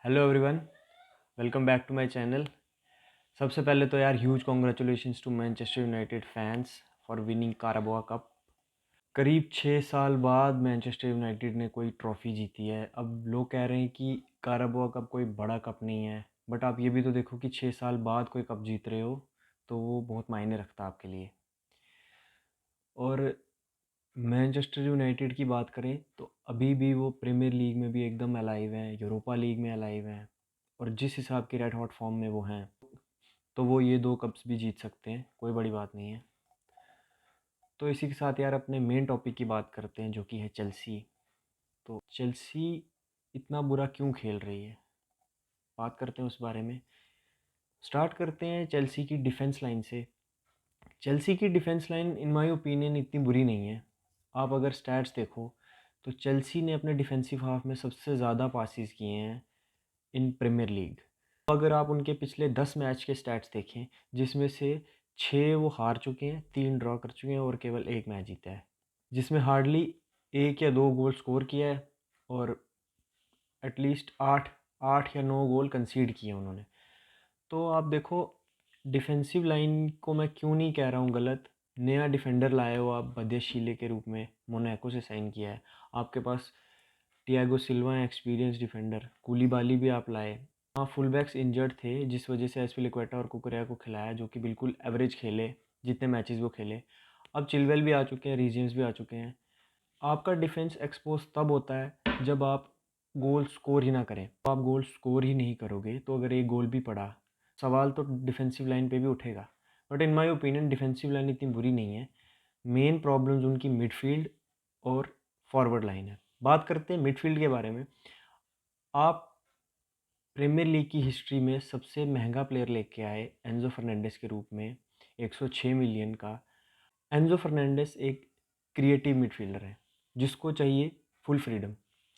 Hello everyone, welcome back to my channel. सबसे पहले तो यार huge congratulations to Manchester United fans for winning Carabao Cup. करीब 6 साल बाद मैनचेस्टर यूनाइटेड ने कोई ट्रॉफ़ी जीती है। अब लोग कह रहे हैं कि कारabao कप कोई बड़ा कप नहीं है, बट आप ये भी तो देखो कि 6 साल बाद कोई कप जीत रहे हो तो वो बहुत मायने रखता है आपके लिए। और मैनचेस्टर यूनाइटेड की बात करें तो अभी भी वो प्रीमियर लीग में भी एकदम अलाइव हैं, यूरोपा लीग में अलाइव हैं, और जिस हिसाब की रेड हॉट फॉर्म में वो हैं तो वो ये 2 कप्स भी जीत सकते हैं, कोई बड़ी बात नहीं है। तो इसी के साथ यार अपने मेन टॉपिक की बात करते हैं, जो कि है चेल्सी। तो चेल्सी इतना बुरा क्यों खेल रही है, बात करते हैं उस बारे में। स्टार्ट करते हैं चेल्सी की डिफेंस लाइन से। चेल्सी की defence line in my opinion इतनी बुरी नहीं है। आप अगर स्टैट्स देखो तो चेल्सी ने अपने डिफेंसिव हाफ में सबसे ज़्यादा पासिस किए हैं इन प्रीमियर लीग। अगर आप उनके पिछले 10 मैच के स्टैट्स देखें, जिसमें से 6 वो हार चुके हैं, 3 ड्रॉ कर चुके हैं और केवल 1 मैच जीता है, जिसमें हार्डली 1 या 2 गोल स्कोर किया है और एटलीस्ट 8 या 9 गोल कंसीड किए उन्होंने। तो आप देखो, डिफेंसिव लाइन को मैं क्यों नहीं कह रहा हूँ गलत। नया डिफेंडर लाए हो आप बदियशीले के रूप में, मोनाको से साइन किया है। आपके पास टियागो सिल्वा है, एक्सपीरियंस डिफेंडर। कूलीबाली भी आप लाए। हाँ, फुल बैक्स इंजर्ड थे, जिस वजह से एस्पिलिक्वेटा और कुकुरेया को खिलाया, जो कि बिल्कुल एवरेज खेले जितने मैचेस वो खेले। अब चिलवेल भी आ चुके हैं, रीजियंस भी आ चुके हैं। आपका डिफेंस एक्सपोज तब होता है जब आप गोल स्कोर ही ना करें। तो आप गोल स्कोर ही नहीं करोगे तो अगर एक गोल भी पड़ा, सवाल तो डिफेंसिव लाइन पे भी उठेगा। But in my opinion defensive line इतनी बुरी नहीं है। मेन प्रॉब्लम्स उनकी मिडफील्ड और फॉरवर्ड लाइन है। बात करते हैं मिडफील्ड के बारे में। आप प्रीमियर लीग की हिस्ट्री में सबसे महंगा प्लेयर लेके आए एंजो फर्नांडिस के रूप में, 106 मिलियन का। एंजो फर्नांडिस एक क्रिएटिव मिडफील्डर है, जिसको चाहिए फुल फ्रीडम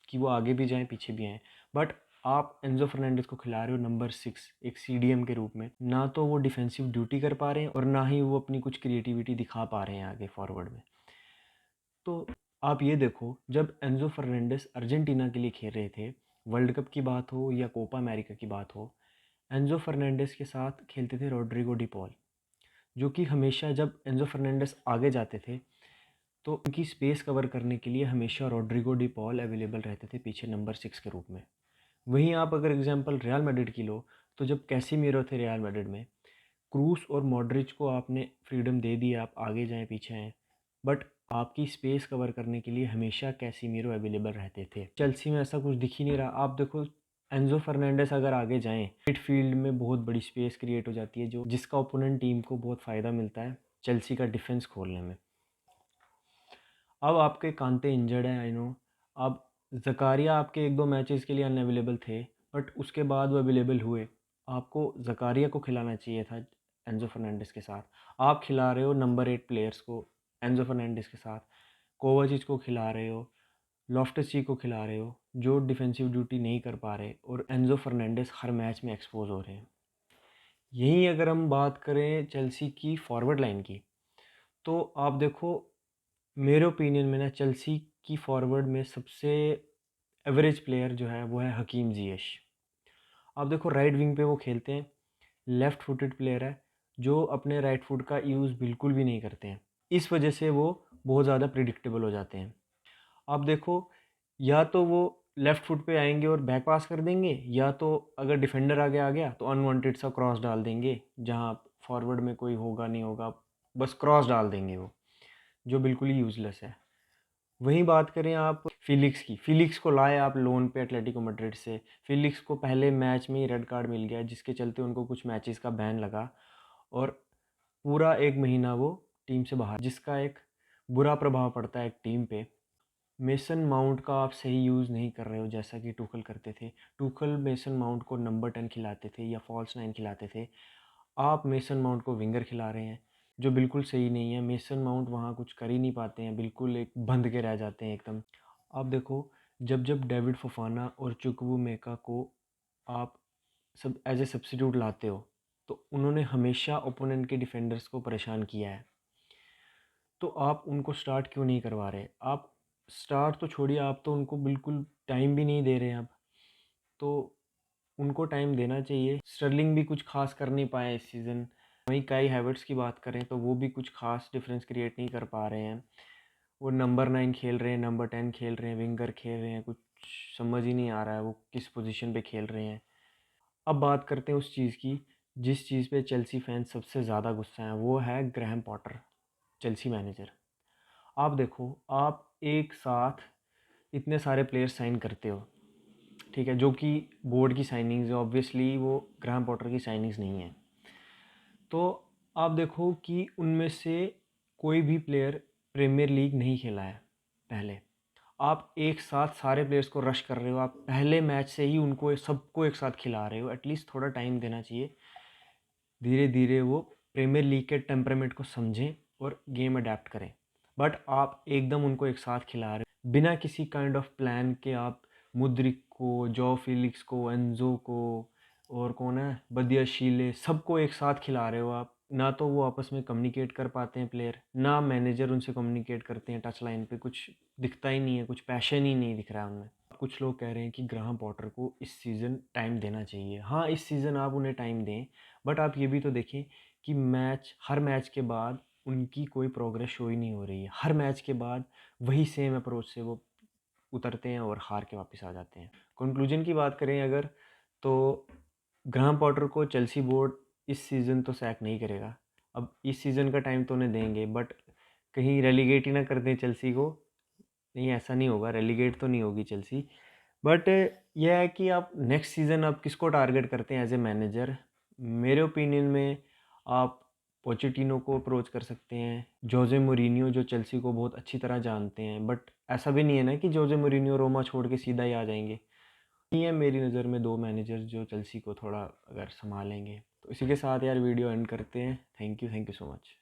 कि वो आगे भी जाएं पीछे भी आएँ। बट आप एंजो फर्नांडिस को खिला रहे हो नंबर 6, एक सीडीएम के रूप में। ना तो वो डिफेंसिव ड्यूटी कर पा रहे हैं और ना ही वो अपनी कुछ क्रिएटिविटी दिखा पा रहे हैं आगे फॉरवर्ड में। तो आप ये देखो, जब एंजो फर्नांडिस अर्जेंटीना के लिए खेल रहे थे, वर्ल्ड कप की बात हो या कोपा अमेरिका की बात हो, एंजो फर्नांडिस के साथ खेलते थे रॉड्रिगो डी पॉल, जो कि हमेशा जब एंजो फर्नांडिस आगे जाते थे तो उनकी स्पेस कवर करने के लिए हमेशा रॉड्रिगो डी पॉल अवेलेबल रहते थे पीछे नंबर 6 के रूप में। वहीं आप अगर एग्जांपल रियल मैड्रिड की लो, तो जब कैसीमीरो थे रियल मैड्रिड में, क्रूस और मॉड्रिच को आपने फ्रीडम दे दी, आप आगे जाएं पीछे आएँ, बट आपकी स्पेस कवर करने के लिए हमेशा कैसीमीरो अवेलेबल रहते थे। चेल्सी में ऐसा कुछ दिख ही नहीं रहा। आप देखो, एंजो फर्नांडिस अगर आगे जाएं, मिडफील्ड में बहुत बड़ी स्पेस क्रिएट हो जाती है, जो जिसका ओपोनेंट टीम को बहुत फ़ायदा मिलता है चेल्सी का डिफेंस खोलने में। अब आपके कांते इंजर्ड है, आई नो। अब ज़कारिया आपके 1-2 मैचेस के लिए अनअवेलेबल थे, बट उसके बाद वो अवेलेबल हुए। आपको ज़कारिया को खिलाना चाहिए था एंजो फर्नांडिस के साथ। आप खिला रहे हो नंबर 8 प्लेयर्स को एंजो फर्नांडिस के साथ। कोवाचिच को खिला रहे हो, लॉफ्टस चीक को खिला रहे हो, जो डिफेंसिव ड्यूटी नहीं कर पा रहे, और एंजो फर्नांडिस हर मैच में एक्सपोज हो रहे हैं। यहीं अगर हम बात करें चेल्सी की फॉरवर्ड लाइन की, तो आप देखो, मेरे ओपिनियन में ना चेल्सी की फॉरवर्ड में सबसे एवरेज प्लेयर जो है वो है हकीम जियश। आप देखो, राइट विंग पे वो खेलते हैं, लेफ़्ट फुटेड प्लेयर है, जो अपने राइट फुट का यूज़ बिल्कुल भी नहीं करते हैं। इस वजह से वो बहुत ज़्यादा प्रिडिक्टेबल हो जाते हैं। आप देखो, या तो वो लेफ़्ट फुट पे आएंगे और बैक पास कर देंगे, या तो अगर डिफेंडर आगे आ गया तो अनवांटेड सा क्रॉस डाल देंगे, जहाँ फॉरवर्ड में कोई होगा नहीं होगा, बस क्रॉस डाल देंगे वो, जो बिल्कुल ही यूज़लेस है। वहीं बात करें आप फ़िलिक्स की, फ़िलिक्स को लाए आप लोन पे एटलेटिको मैड्रिड से। फ़िलिक्स को पहले मैच में ही रेड कार्ड मिल गया, जिसके चलते उनको कुछ मैचेस का बैन लगा और पूरा 1 महीना वो टीम से बाहर, जिसका एक बुरा प्रभाव पड़ता है एक टीम पे। मेसन माउंट का आप सही यूज़ नहीं कर रहे हो, जैसा कि टुखल करते थे। टुखल मेसन माउंट को नंबर 10 खिलाते थे या फॉल्स 9 खिलाते थे। आप मेसन माउंट को विंगर खिला रहे हैं, जो बिल्कुल सही नहीं है। मेसन माउंट वहाँ कुछ कर ही नहीं पाते हैं, बिल्कुल एक बंध के रह जाते हैं एकदम। आप देखो, जब जब डेविड फोफाना और चुक्वुमेका को आप सब एज ए सब्स्टिट्यूट लाते हो, तो उन्होंने हमेशा ओपोनेंट के डिफेंडर्स को परेशान किया है। तो आप उनको स्टार्ट क्यों नहीं करवा रहे? आप स्टार्ट तो छोड़िए, आप तो उनको बिल्कुल टाइम भी नहीं दे रहे हैं अब। तो उनको टाइम देना चाहिए। स्टर्लिंग भी कुछ खास कर नहीं पाए इस सीज़न। वहीं काई हैवर्ट्स की बात करें तो वो भी कुछ खास डिफरेंस क्रिएट नहीं कर पा रहे हैं। वो नंबर 9 खेल रहे हैं, नंबर 10 खेल रहे हैं, विंगर खेल रहे हैं, कुछ समझ ही नहीं आ रहा है वो किस पोजीशन पे खेल रहे हैं। अब बात करते हैं उस चीज़ की जिस चीज़ पे चेल्सी फैंस सबसे ज़्यादा गुस्सा हैं, वो है ग्रैहम पॉटर, चेल्सी मैनेजर। आप देखो, आप एक साथ इतने सारे प्लेयर्स साइन करते हो, ठीक है, जो कि बोर्ड की साइनिंग्स है, ऑब्वियसली वो ग्रैहम पॉटर की साइनिंग्स नहीं है। तो आप देखो कि उनमें से कोई भी प्लेयर प्रीमियर लीग नहीं खेला है पहले। आप एक साथ सारे प्लेयर्स को रश कर रहे हो, आप पहले मैच से ही उनको सबको एक साथ खिला रहे हो। एटलीस्ट थोड़ा टाइम देना चाहिए, धीरे धीरे वो प्रीमियर लीग के टेम्परामेंट को समझें और गेम अडेप्ट करें। बट आप एकदम उनको एक साथ खिला रहे हो बिना किसी काइंड ऑफ प्लान के। आप मुद्रिक को, जॉ फिलिक्स को, एंजो को, और कौन है, बदियाशीले, सबको एक साथ खिला रहे हो आप। ना तो वो आपस में कम्युनिकेट कर पाते हैं प्लेयर, ना मैनेजर उनसे कम्युनिकेट करते हैं। टच लाइन पे कुछ दिखता ही नहीं है, कुछ पैशन ही नहीं दिख रहा है उनमें। कुछ लोग कह रहे हैं कि ग्राहम पॉटर को इस सीज़न टाइम देना चाहिए। हाँ, इस सीज़न आप उन्हें टाइम दें, बट आप ये भी तो देखें कि हर मैच के बाद उनकी कोई प्रोग्रेस शो ही नहीं हो रही है। हर मैच के बाद वही सेम अप्रोच से वो उतरते हैं और हार के वापस आ जाते हैं। कंक्लूजन की बात करें अगर, तो ग्राहम पॉटर को चेल्सी बोर्ड इस सीज़न तो सैक नहीं करेगा। अब इस सीज़न का टाइम तो उन्हें देंगे, बट कहीं रेलीगेट ही ना कर दें चेल्सी को। नहीं, ऐसा नहीं होगा, रेलीगेट तो नहीं होगी चेल्सी। बट यह है कि आप नेक्स्ट सीज़न आप किसको टारगेट करते हैं एज ए मैनेजर। मेरे ओपिनियन में आप पोचेटिनो को अप्रोच कर सकते हैं, जोजे मोरिनियो जो चेल्सी को बहुत अच्छी तरह जानते हैं। बट ऐसा भी नहीं है ना कि जोजे मोरिनियो रोमा छोड़ के सीधा ही आ जाएंगे। ये है मेरी नज़र में दो मैनेजर जो चेल्सी को थोड़ा अगर संभालेंगे। तो इसी के साथ यार वीडियो एंड करते हैं। Thank you so much.